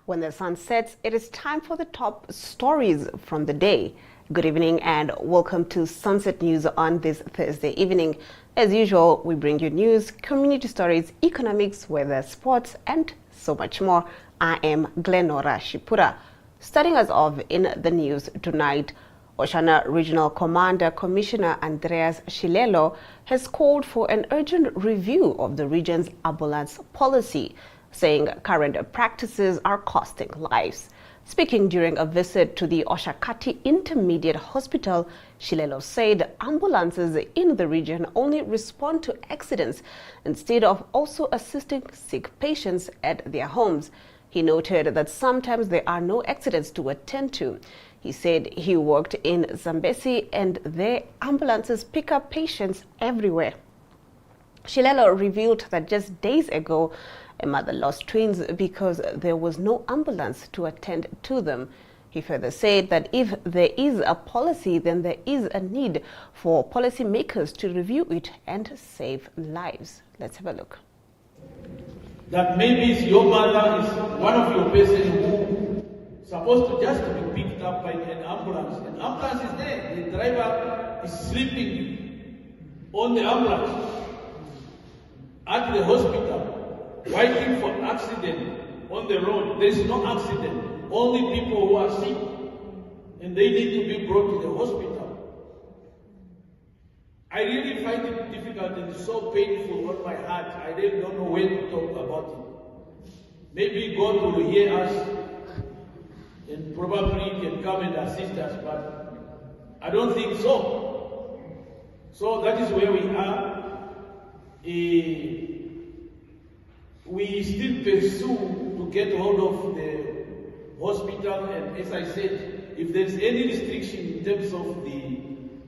When the sun sets, it is time for the top stories from the day. Good evening and welcome to Sunset News on this Thursday evening. As usual, we bring you news, community stories, economics, weather, sports, and so much more. I am Glenora Shipura. Starting us off in the news tonight, Oshana Regional Commander Commissioner Andreas Shilelo has called for an urgent review of the region's ambulance policy, saying current practices are costing lives. Speaking during a visit to the Oshakati Intermediate Hospital, Shilelo said ambulances in the region only respond to accidents instead of also assisting sick patients at their homes. He noted that sometimes there are no accidents to attend to. He said he worked in Zambesi and their ambulances pick up patients everywhere. Shilelo revealed that just days ago, a mother lost twins because there was no ambulance to attend to them. He further said that if there is a policy, then there is a need for policymakers to review it and save lives. Let's have a look. That maybe your mother is one of your patients who supposed to just be picked up by an ambulance. An ambulance is there. The driver is sleeping on the ambulance at the hospital, waiting for accident on the road. There is no accident. Only people who are sick and they need to be brought to the hospital. I really find it difficult and so painful on my heart. I really don't know when to talk about it. Maybe God will hear us and probably can come and assist us, but I don't think so. So that is where we are. We still pursue to get hold of the hospital, and as I said, if there's any restriction in terms of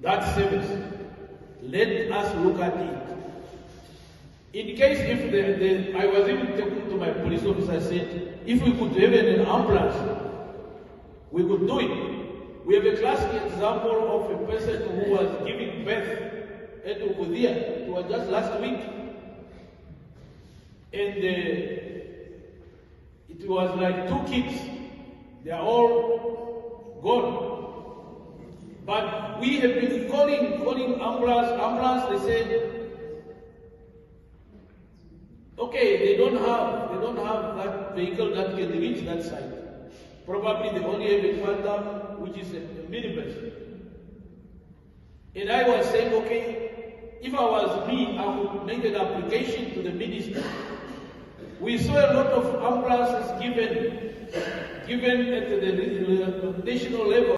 that service, let us look at it. In case if I was even talking to my police officer, I said, if we could have an ambulance, we could do it. We have a classic example of a person who was giving birth at Ukudia. It was just last week. And it was like 2 kids. They are all gone. But we have been calling ambulance. They said, okay, they don't have that vehicle that can reach that site. Probably they only have a Phantom, which is a minibus. And I was saying, okay, if I was me, I would make an application to the minister. We saw a lot of ambulances given at the national level.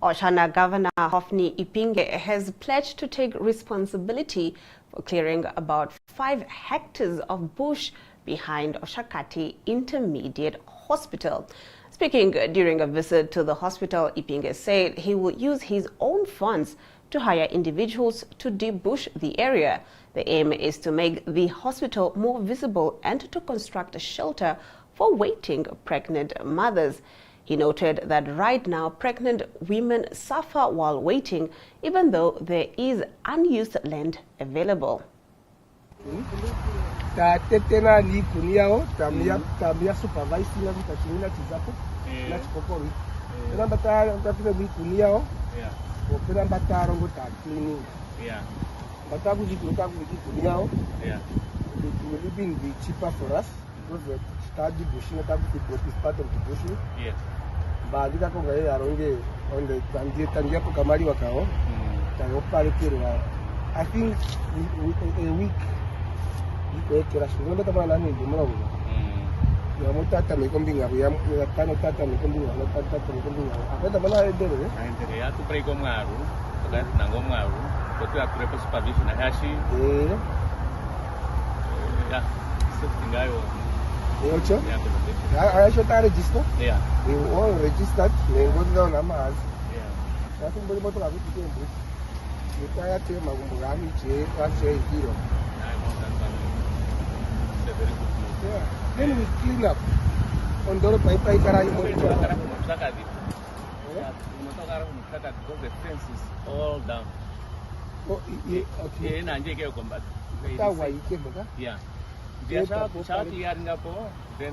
Oshana Governor Hofni Ipinge has pledged to take responsibility for clearing about 5 hectares of bush behind Oshakati Intermediate Hospital. Speaking during a visit to the hospital, Ipinge said he will use his own funds to hire individuals to debush the area. The aim is to make the hospital more visible and to construct a shelter for waiting pregnant mothers. He noted that right now pregnant women suffer while waiting, even though there is unused land available. But that would be cheaper for us because the study bushing is part of the bushing. Yes. But on the Tangiapo Kamari Wakao, I think a week we I should register. Yeah. We all registered. We go down a mass. Yeah. I think we want to have it again. We try to make Magumurami, Hero. Yeah. Then we clean up. On the Pai Karai. Because the fence is all down. Oh, yeah, okay. Yeah. Biasa pusat lihat nggak po, then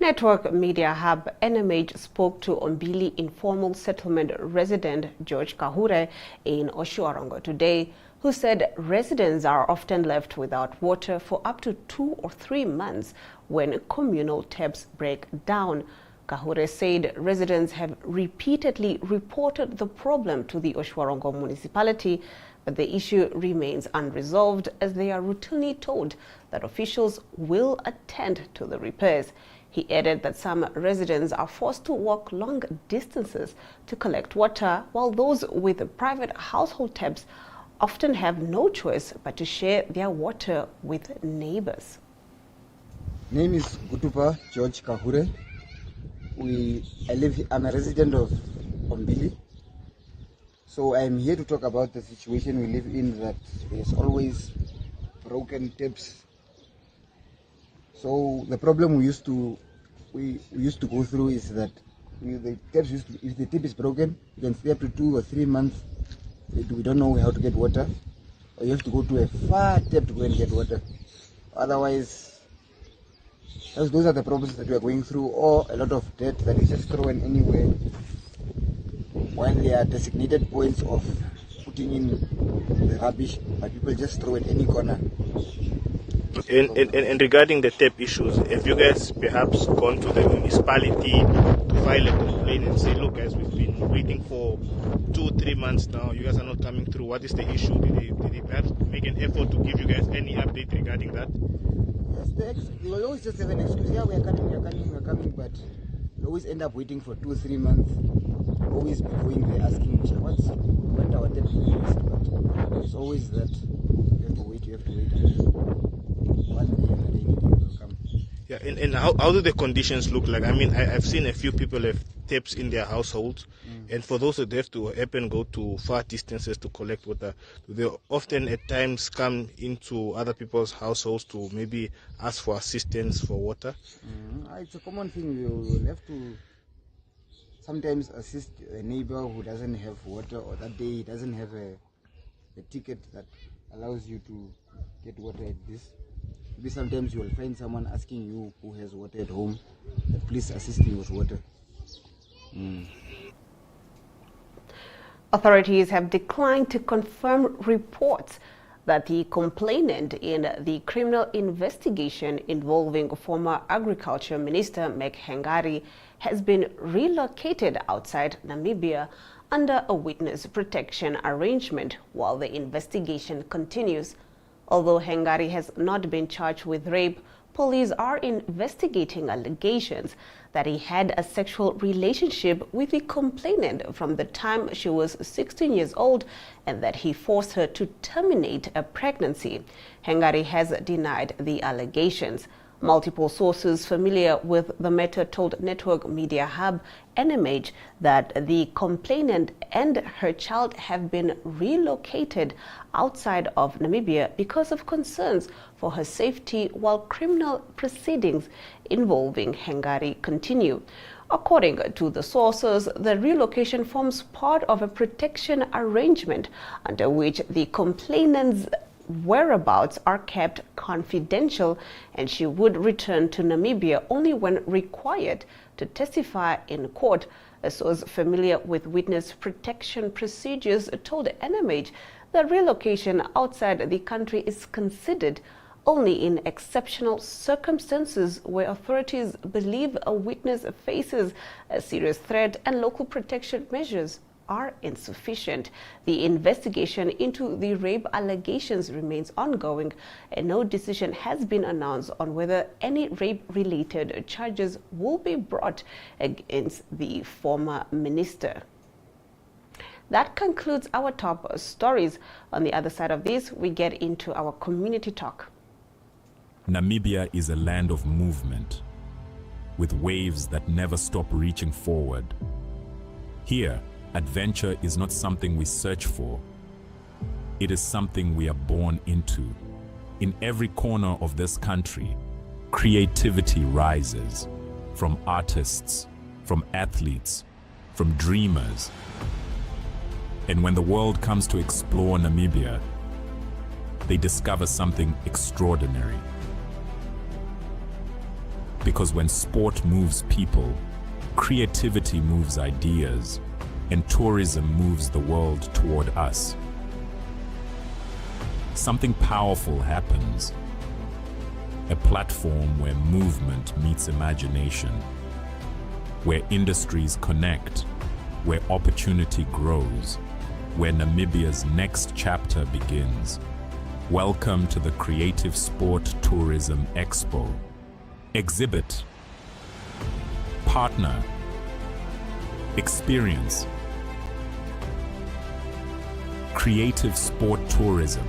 Network Media Hub NMH spoke to Ombili informal settlement resident George Kahure in Oshuarongo today, who said residents are often left without water for up to 2 or 3 months when communal taps break down. Kahure said residents have repeatedly reported the problem to the Oshuarongo municipality, but the issue remains unresolved as they are routinely told that officials will attend to the repairs. He added that some residents are forced to walk long distances to collect water, while those with private household taps often have no choice but to share their water with neighbors. Name is Gutupa George Kahure. I'm a resident of Ombili. So I'm here to talk about the situation we live in, that there's always broken taps. So the problem we used to go through is that if the tap is broken, you can stay up to 2 or 3 months. We don't know how to get water, or you have to go to a far tap to go and get water. Otherwise, those are the problems that we are going through, or a lot of dirt that is just thrown anywhere, while there are designated points of putting in the rubbish, but people just throw at any corner. And regarding the tap issues, have you guys perhaps gone to the municipality to file a complaint and say, look guys, we've been waiting for 2 or 3 months now, you guys are not coming through, what is the issue? Did they perhaps make an effort to give you guys any update regarding that? Yes, they will always just have an excuse, yeah, we are coming, but we always end up waiting for 2 or 3 months, always be going there asking, when our tap is fixed, but it's always that you have to wait. One day and the rainy day will come. Yeah, and how do the conditions look like? I mean, I've seen a few people have taps in their households, and for those that have to go to far distances to collect water, they often at times come into other people's households to maybe ask for assistance for water. It's a common thing. You will have to sometimes assist a neighbor who doesn't have water, or that day he doesn't have a ticket that allows you to get water at this. Maybe sometimes you will find someone asking you who has water at home that please assist me with water. Authorities have declined to confirm reports that the complainant in the criminal investigation involving former Agriculture Minister Meg Hengari has been relocated outside Namibia under a witness protection arrangement while the investigation continues. Although Hengari has not been charged with rape, police are investigating allegations that he had a sexual relationship with the complainant from the time she was 16 years old and that he forced her to terminate a pregnancy. Hengari has denied the allegations. Multiple sources familiar with the matter told Network Media Hub NMH that the complainant and her child have been relocated outside of Namibia because of concerns for her safety while criminal proceedings involving Hengari continue. According to the sources, the relocation forms part of a protection arrangement under which the complainant's whereabouts are kept confidential, and she would return to Namibia only when required to testify in court. A source familiar with witness protection procedures told NMH that relocation outside the country is considered only in exceptional circumstances where authorities believe a witness faces a serious threat and local protection measures are insufficient. The investigation into the rape allegations remains ongoing, and no decision has been announced on whether any rape-related charges will be brought against the former minister. That concludes our top stories. On the other side of this, we get into our community talk. Namibia is a land of movement, with waves that never stop reaching forward. Here, adventure is not something we search for. It is something we are born into. In every corner of this country, creativity rises. From artists, from athletes, from dreamers. And when the world comes to explore Namibia, they discover something extraordinary. Because when sport moves people, creativity moves ideas, and tourism moves the world toward us. Something powerful happens. A platform where movement meets imagination, where industries connect, where opportunity grows, where Namibia's next chapter begins. Welcome to the Creative Sport Tourism Expo. Exhibit, partner, experience. Creative Sport Tourism.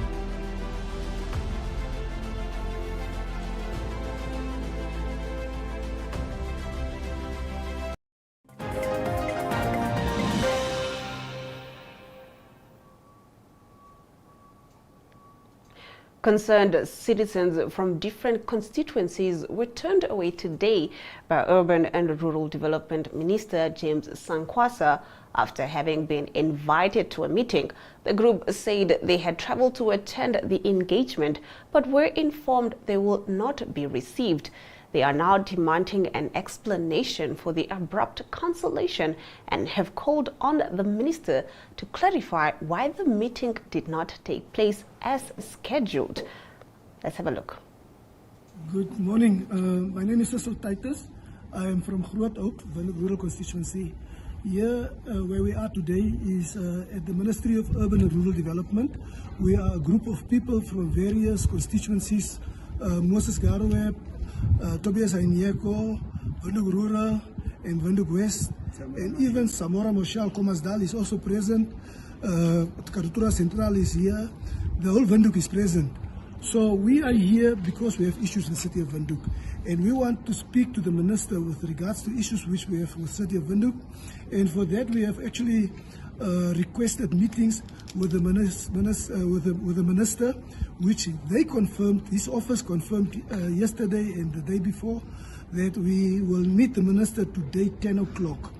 Concerned citizens from different constituencies were turned away today by Urban and Rural Development Minister James Sankwasa after having been invited to a meeting. The group said they had traveled to attend the engagement but were informed they will not be received. They are now demanding an explanation for the abrupt cancellation and have called on the minister to clarify why the meeting did not take place as scheduled. Let's have a look. Good morning. My name is Cecil Titus. I am from Groot Oak, the rural constituency. Here, where we are today is at the Ministry of Urban and Rural Development. We are a group of people from various constituencies, Moses Garowe, Tobias Ainyeko, Windhoek Rural, and Windhoek West, and even Samora Moshal Komasdal is also present. Karutura Central is here. The whole Windhoek is present. So we are here because we have issues in the city of Windhoek, and we want to speak to the minister with regards to issues which we have with the city of Windhoek. And for that, we have actually requested meetings with the minister, which they confirmed. His office confirmed yesterday and the day before that we will meet the minister today 10 o'clock.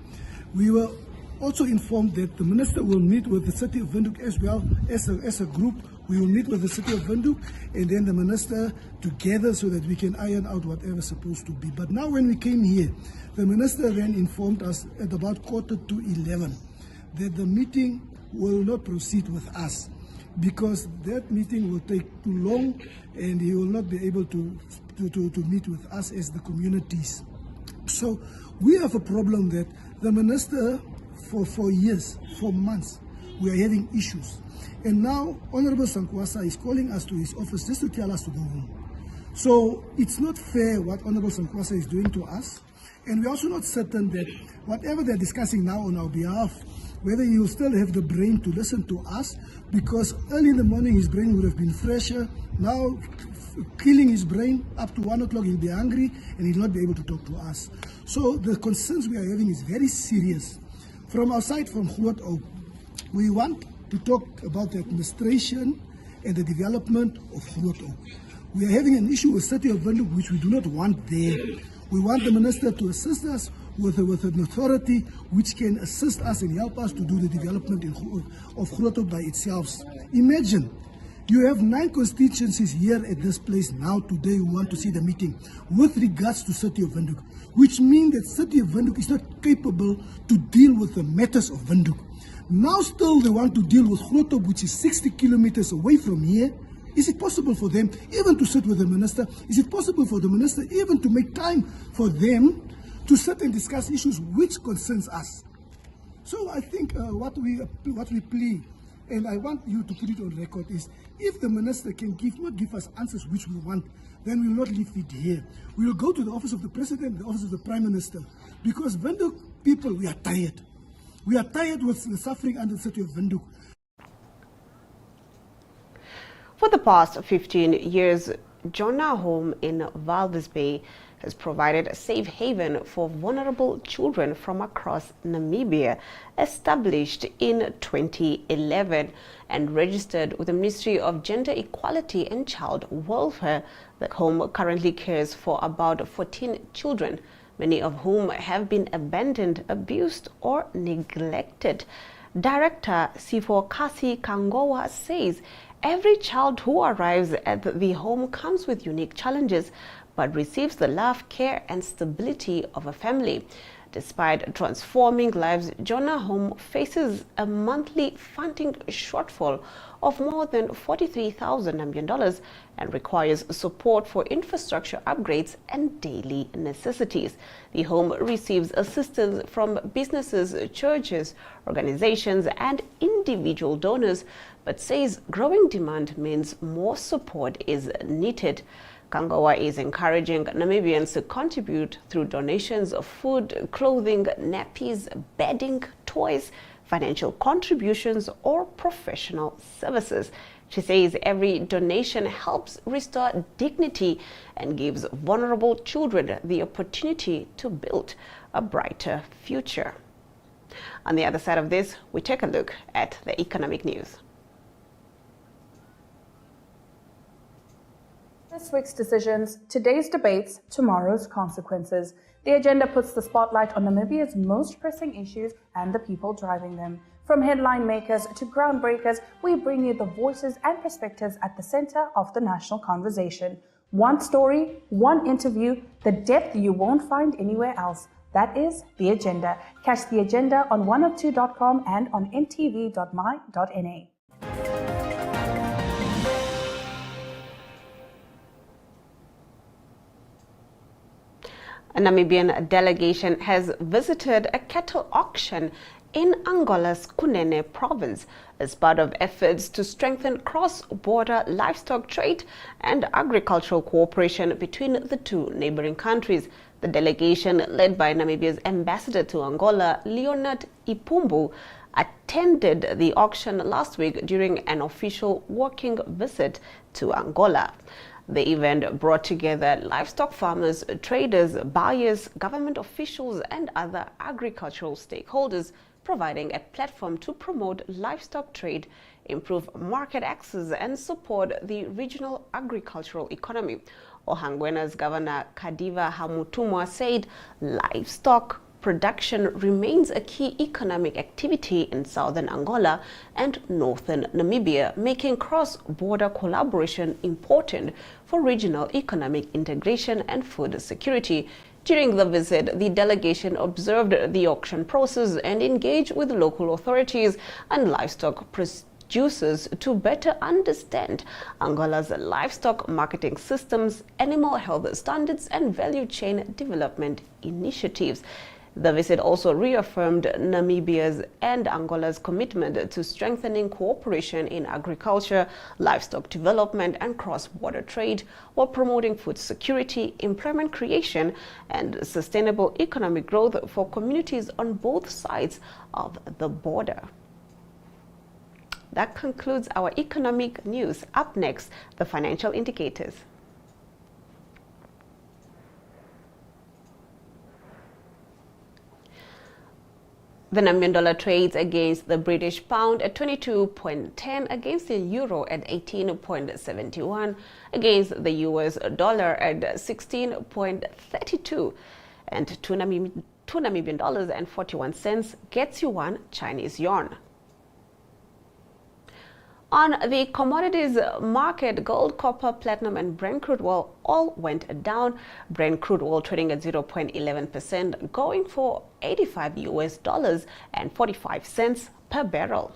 We were also informed that the minister will meet with the city of Windhoek as well as a group. We will meet with the city of Windhoek and then the minister together so that we can iron out whatever is supposed to be. But now when we came here, the minister then informed us at about 11:15 that the meeting will not proceed with us because that meeting will take too long and he will not be able to meet with us as the communities. So we have a problem that the minister for years, for months, we are having issues. And now Honorable Sankwasa is calling us to his office just to tell us to go home. So it's not fair what Honorable Sankwasa is doing to us. And we're also not certain that whatever they're discussing now on our behalf, whether he will still have the brain to listen to us, because early in the morning his brain would have been fresher. Now killing his brain up to 1 o'clock, he'll be hungry and he'll not be able to talk to us. So the concerns we are having is very serious. From our side, from Groot Oak, we want to talk about the administration and the development of Groot Oak. We are having an issue with the city of Windhoek which we do not want there. We want the minister to assist us with an authority which can assist us and help us to do the development of Groot Oak by itself. Imagine, you have 9 constituencies here at this place now today who want to see the meeting with regards to city of Windhoek, which means that city of Windhoek is not capable to deal with the matters of Windhoek. Now still they want to deal with Groot Oak, which is 60 kilometers away from here. Is it possible for them even to sit with the minister? Is it possible for the minister even to make time for them to sit and discuss issues which concerns us? So I think what we plea, and I want you to put it on record, is if the minister can not give us answers which we want, then we will not leave it here. We will go to the office of the president, the office of the prime minister, because Windhoek people, we are tired. We are tired with the suffering under the city of Windhoek. For the past 15 years, Jonah Home in Walvis Bay has provided a safe haven for vulnerable children from across Namibia. Established in 2011 and registered with the Ministry of Gender Equality and Child Welfare, the home currently cares for about 14 children, many of whom have been abandoned, abused, or neglected. Director Sifo Kasi Kangowa says every child who arrives at the home comes with unique challenges, but receives the love, care, and stability of a family. Despite transforming lives, Jonah Home faces a monthly funding shortfall of more than 43,000 Namibian dollars and requires support for infrastructure upgrades and daily necessities. The home receives assistance from businesses, churches, organizations, and individual donors, but says growing demand means more support is needed. Kangawa is encouraging Namibians to contribute through donations of food, clothing, nappies, bedding, toys, financial contributions, or professional services. She says every donation helps restore dignity and gives vulnerable children the opportunity to build a brighter future. On the other side of this, we take a look at the economic news. This week's decisions, today's debates, tomorrow's consequences. The agenda puts the spotlight on Namibia's most pressing issues and the people driving them. From headline makers to groundbreakers, we bring you the voices and perspectives at the center of the national conversation. One story, one interview, the depth you won't find anywhere else. That is The Agenda. Catch The Agenda on 102.com and on ntv.my.na. A Namibian delegation has visited a cattle auction in Angola's Kunene province as part of efforts to strengthen cross-border livestock trade and agricultural cooperation between the two neighboring countries. The delegation, led by Namibia's ambassador to Angola, Leonard Ipumbu, attended the auction last week during an official working visit to Angola. The event brought together livestock farmers, traders, buyers, government officials, and other agricultural stakeholders, providing a platform to promote livestock trade, improve market access, and support the regional agricultural economy. Ohangwena's Governor Kadiva Hamutumwa said livestock production remains a key economic activity in southern Angola and northern Namibia, making cross-border collaboration important for regional economic integration and food security. During the visit, the delegation observed the auction process and engaged with local authorities and livestock producers to better understand Angola's livestock marketing systems, animal health standards, and value chain development initiatives. The visit also reaffirmed Namibia's and Angola's commitment to strengthening cooperation in agriculture, livestock development, and cross-border trade, while promoting food security, employment creation, and sustainable economic growth for communities on both sides of the border. That concludes our economic news. Up next, the financial indicators. The Namibian dollar trades against the British pound at 22.10, against the euro at 18.71, against the US dollar at 16.32, and 2 Namibian dollars and 41 cents gets you 1 Chinese yuan. On the commodities market, gold, copper, platinum, and Brent crude oil all went down. Brent crude oil trading at 0.11%, going for $85 and 45 cents per barrel.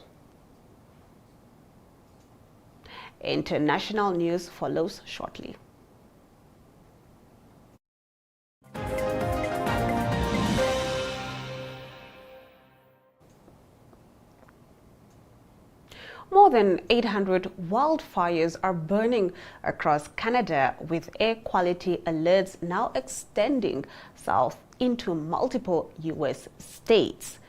International news follows shortly. More than 800 wildfires are burning across Canada, with air quality alerts now extending south into multiple U.S. states.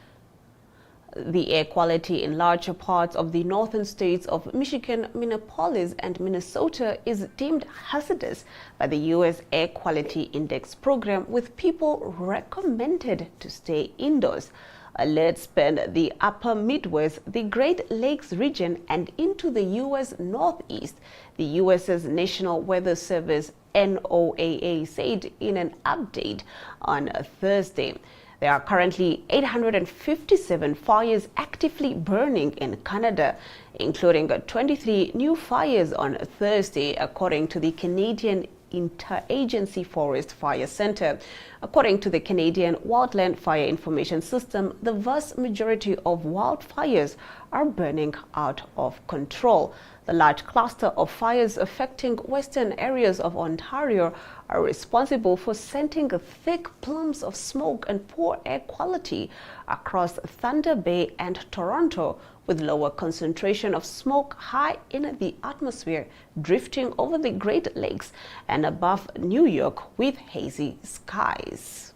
The air quality in larger parts of the northern states of Michigan, Minneapolis, and Minnesota is deemed hazardous by the U.S. Air Quality Index program, with people recommended to stay indoors. Alerts span the upper Midwest, the Great Lakes region, and into the U.S. Northeast. The U.S.'s National Weather Service, NOAA, said in an update on Thursday. There are currently 857 fires actively burning in Canada, including 23 new fires on Thursday, according to the Canadian Interagency Forest Fire Center. According to the Canadian Wildland Fire Information System, the vast majority of wildfires are burning out of control. The large cluster of fires affecting western areas of Ontario are responsible for sending thick plumes of smoke and poor air quality across Thunder Bay and Toronto, with lower concentration of smoke high in the atmosphere drifting over the Great Lakes and above New York with hazy skies.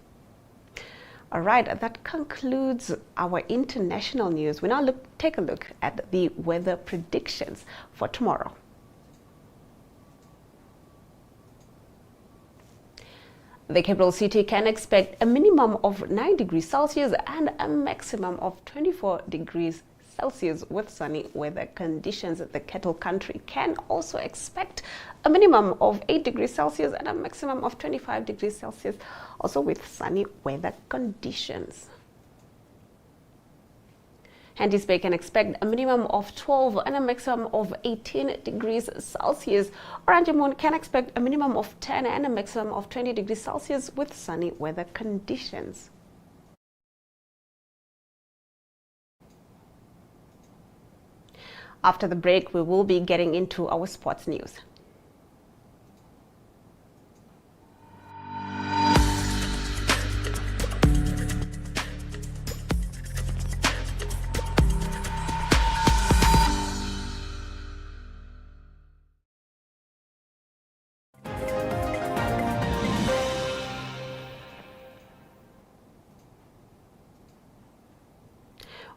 All right, that concludes our international news. We now take a look at the weather predictions for tomorrow. The capital city can expect a minimum of 9 degrees Celsius and a maximum of 24 degrees Celsius with sunny weather conditions. The cattle country can also expect a minimum of 8 degrees Celsius and a maximum of 25 degrees Celsius, also with sunny weather conditions. Henties Bay can expect a minimum of 12 and a maximum of 18 degrees Celsius. Oranjemund can expect a minimum of 10 and a maximum of 20 degrees Celsius with sunny weather conditions. After the break, we will be getting into our sports news.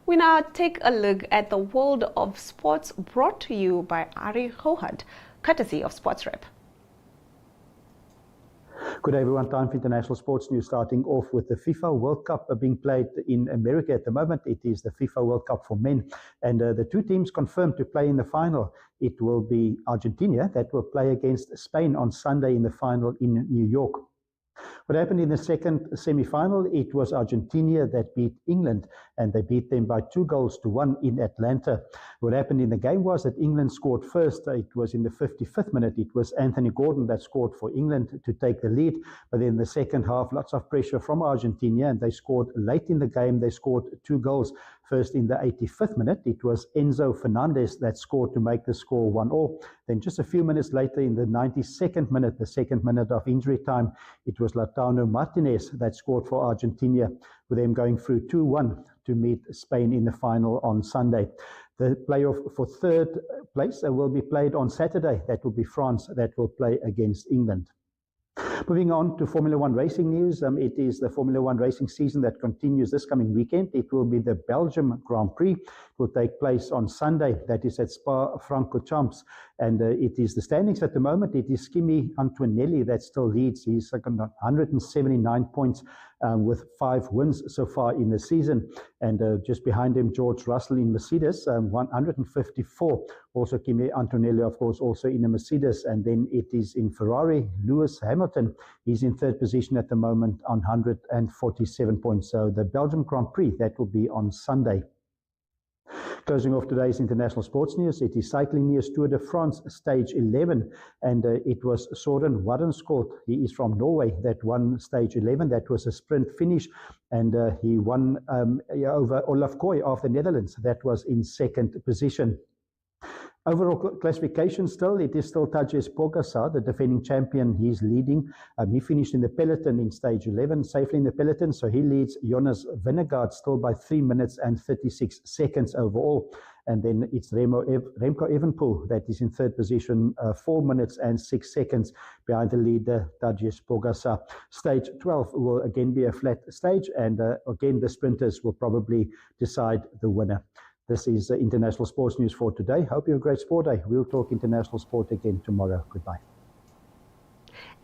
We now take a look at the world of sports, brought to you by Ari Hohad, courtesy of Sports Rep. Good day, everyone. Time for international sports news, starting off with the FIFA World Cup being played in America at the moment. It is the FIFA World Cup for men, and the two teams confirmed to play in the final. It will be Argentina that will play against Spain on Sunday in the final in New York. What happened in the second semi-final? It was Argentina that beat England, and they beat them by 2-1 in Atlanta. What happened in the game was that England scored first. It was in the 55th minute. It was Anthony Gordon that scored for England to take the lead. But in the second half, lots of pressure from Argentina, and they scored late in the game. They scored 2 goals. First in the 85th minute, it was Enzo Fernandez that scored to make the score 1-1. Then just a few minutes later, in the 92nd minute, the second minute of injury time, it was Lautaro Martinez that scored for Argentina, with them going through 2-1 to meet Spain in the final on Sunday. The playoff for third place will be played on Saturday. That will be France that will play against England. Moving on to Formula One racing news, it is the Formula One racing season that continues this coming weekend. It will be the Belgium Grand Prix. It will take place on Sunday. That is at Spa-Francorchamps. And it is the standings at the moment. It is Kimi Antonelli that still leads. He's got 179 points with 5 wins so far in the season. And just behind him, George Russell in Mercedes, 154. Also Kimi Antonelli, of course, also in a Mercedes. And then it is in Ferrari, Lewis Hamilton. He's in third position at the moment on 147 points. So the Belgium Grand Prix, that will be on Sunday. Closing off today's international sports news, it is cycling news. Tour de France stage 11, and it was Søren Wardenskjold. He is from Norway that won stage 11. That was a sprint finish, and he won over Olaf Kooi of the Netherlands. That was in second position. Overall classification still, it is still Tadej Pogačar, the defending champion. He's leading. He finished in the peloton in stage 11, safely in the peloton. So he leads Jonas Vingegaard still by 3 minutes and 36 seconds overall. And then it's Remco Evenepoel that is in third position, 4 minutes and 6 seconds behind the leader, Tadej Pogačar. Stage 12 will again be a flat stage, and again the sprinters will probably decide the winner. This is international sports news for today. Hope you have a great sport day. We'll talk international sport again tomorrow. Goodbye.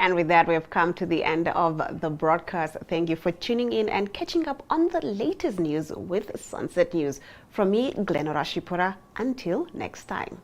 And with that, we have come to the end of the broadcast. Thank you for tuning in and catching up on the latest news with Sunset News. From me, Glenora Shipura. Until next time.